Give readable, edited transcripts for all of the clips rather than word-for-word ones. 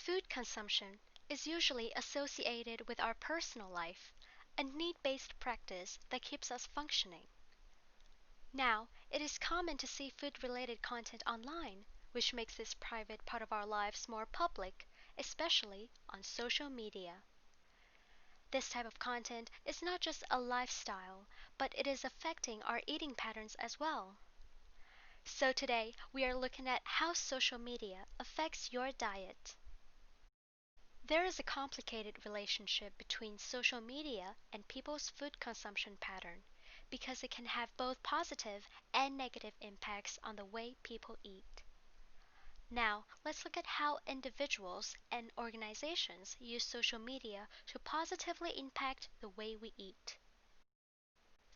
Food consumption is usually associated with our personal life, a need-based practice that keeps us functioning. Now, it is common to see food-related content online, which makes this private part of our lives more public, especially on social media. This type of content is not just a lifestyle, but it is affecting our eating patterns as well. So today, we are looking at how social media affects your diet. There is a complicated relationship between social media and people's food consumption pattern because it can have both positive and negative impacts on the way people eat. Now, let's look at how individuals and organizations use social media to positively impact the way we eat.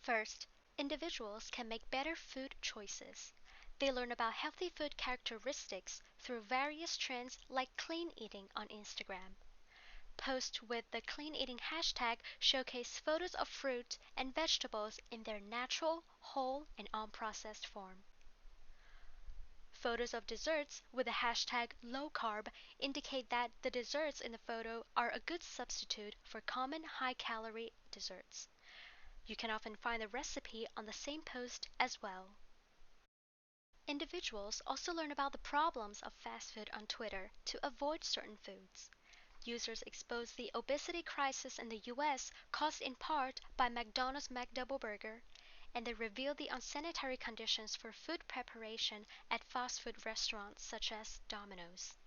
First, individuals can make better food choices. They learn about healthy food characteristics through various trends like clean eating on Instagram. Posts with the clean eating hashtag showcase photos of fruit and vegetables in their natural, whole, and unprocessed form. Photos of desserts with the hashtag low carb indicate that the desserts in the photo are a good substitute for common high calorie desserts. You can often find the recipe on the same post as well. Individuals also learn about the problems of fast food on Twitter to avoid certain foods. Users expose the obesity crisis in the US caused in part by McDonald's McDouble Burger, and they reveal the unsanitary conditions for food preparation at fast food restaurants such as Domino's.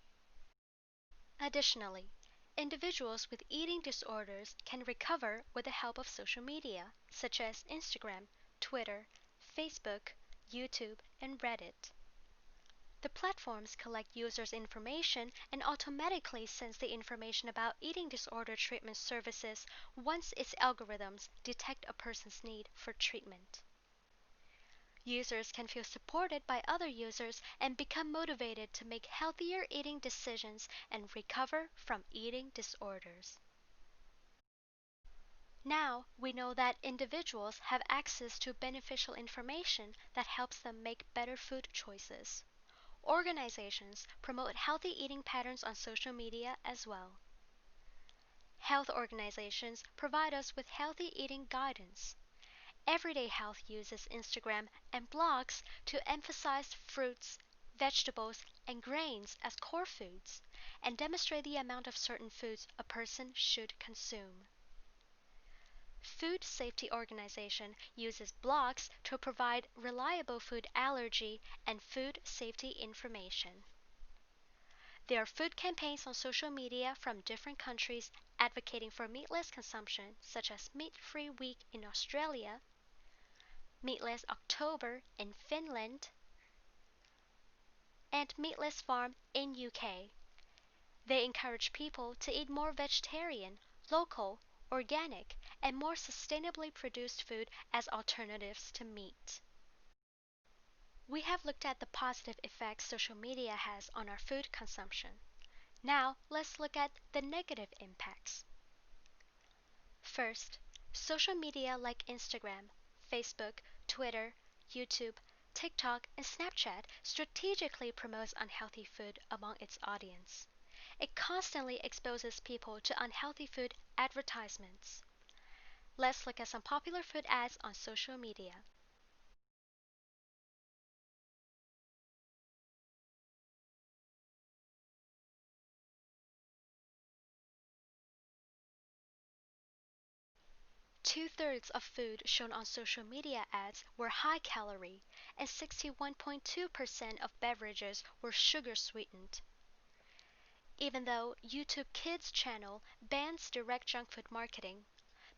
Additionally, individuals with eating disorders can recover with the help of social media, such as Instagram, Twitter, Facebook, YouTube, and Reddit. The platforms collect users' information and automatically sends the information about eating disorder treatment services once its algorithms detect a person's need for treatment. Users can feel supported by other users and become motivated to make healthier eating decisions and recover from eating disorders. Now we know that individuals have access to beneficial information that helps them make better food choices. Organizations promote healthy eating patterns on social media as well. Health organizations provide us with healthy eating guidance. Everyday Health uses Instagram and blogs to emphasize fruits, vegetables, and grains as core foods and demonstrate the amount of certain foods a person should consume. Food Safety Organization uses blogs to provide reliable food allergy and food safety information. There are food campaigns on social media from different countries advocating for meatless consumption, such as Meat Free Week in Australia, Meatless October in Finland, and Meatless Farm in UK. They encourage people to eat more vegetarian, local, organic, and more sustainably produced food as alternatives to meat. We have looked at the positive effects social media has on our food consumption. Now, let's look at the negative impacts. First, social media like Instagram, Facebook, Twitter, YouTube, TikTok, and Snapchat strategically promotes unhealthy food among its audience. It constantly exposes people to unhealthy food advertisements. Let's look at some popular food ads on social media. Two-thirds of food shown on social media ads were high calorie, and 61.2% of beverages were sugar sweetened. Even though YouTube Kids channel bans direct junk food marketing,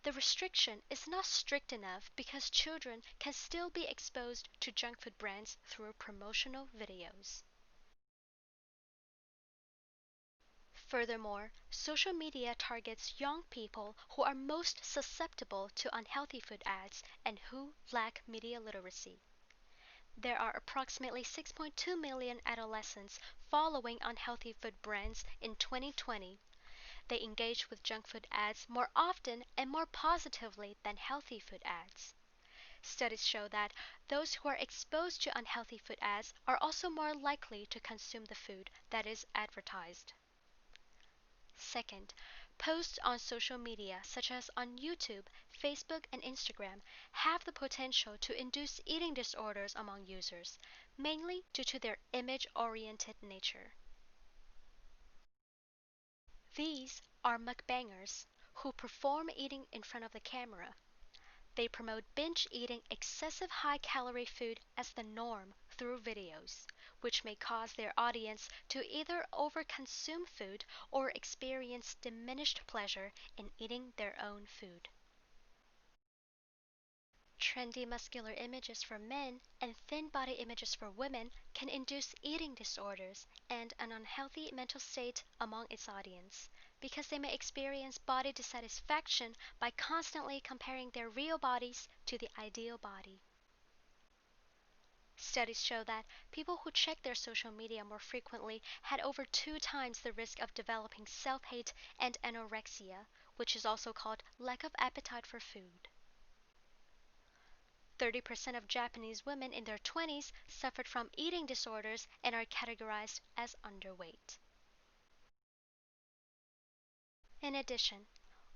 the restriction is not strict enough because children can still be exposed to junk food brands through promotional videos. Furthermore, social media targets young people who are most susceptible to unhealthy food ads and who lack media literacy. There are approximately 6.2 million adolescents following unhealthy food brands in 2020. They engage with junk food ads more often and more positively than healthy food ads. Studies show that those who are exposed to unhealthy food ads are also more likely to consume the food that is advertised. Second, posts on social media, such as on YouTube, Facebook, and Instagram, have the potential to induce eating disorders among users, mainly due to their image oriented nature. These are mukbangers who perform eating in front of the camera. They promote binge eating excessive high calorie food as the norm through videos, which may cause their audience to either overconsume food or experience diminished pleasure in eating their own food. Trendy muscular images for men and thin body images for women can induce eating disorders and an unhealthy mental state among its audience, because they may experience body dissatisfaction by constantly comparing their real bodies to the ideal body. Studies show that people who check their social media more frequently had over 2 times the risk of developing self hate and anorexia, which is also called lack of appetite for food. 30% of Japanese women in their 20s suffered from eating disorders and are categorized as underweight. In addition,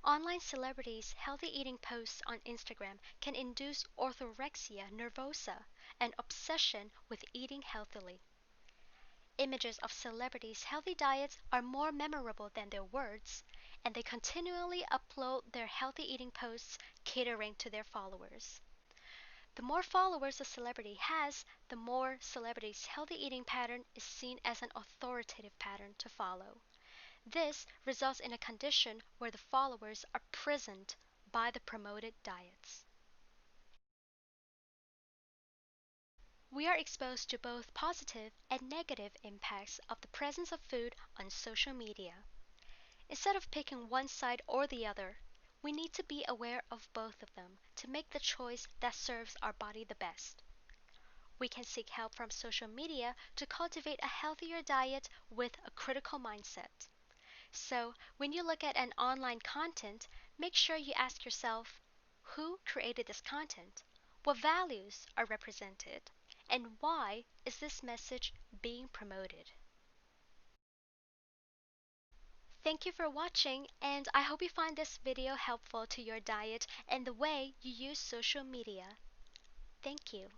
online celebrities' healthy eating posts on Instagram can induce orthorexia nervosa, an obsession with eating healthily. Images of celebrities' healthy diets are more memorable than their words, and they continually upload their healthy eating posts catering to their followers. The more followers a celebrity has, the more celebrity's healthy eating pattern is seen as an authoritative pattern to follow. This results in a condition where the followers are prisoned by the promoted diets. We are exposed to both positive and negative impacts of the presence of food on social media. Instead of picking one side or the other, we need to be aware of both of them to make the choice that serves our body the best. We can seek help from social media to cultivate a healthier diet with a critical mindset. So, when you look at an online content, make sure you ask yourself, who created this content? What values are represented? And why is this message being promoted? Thank you for watching, and I hope you find this video helpful to your diet and the way you use social media. Thank you.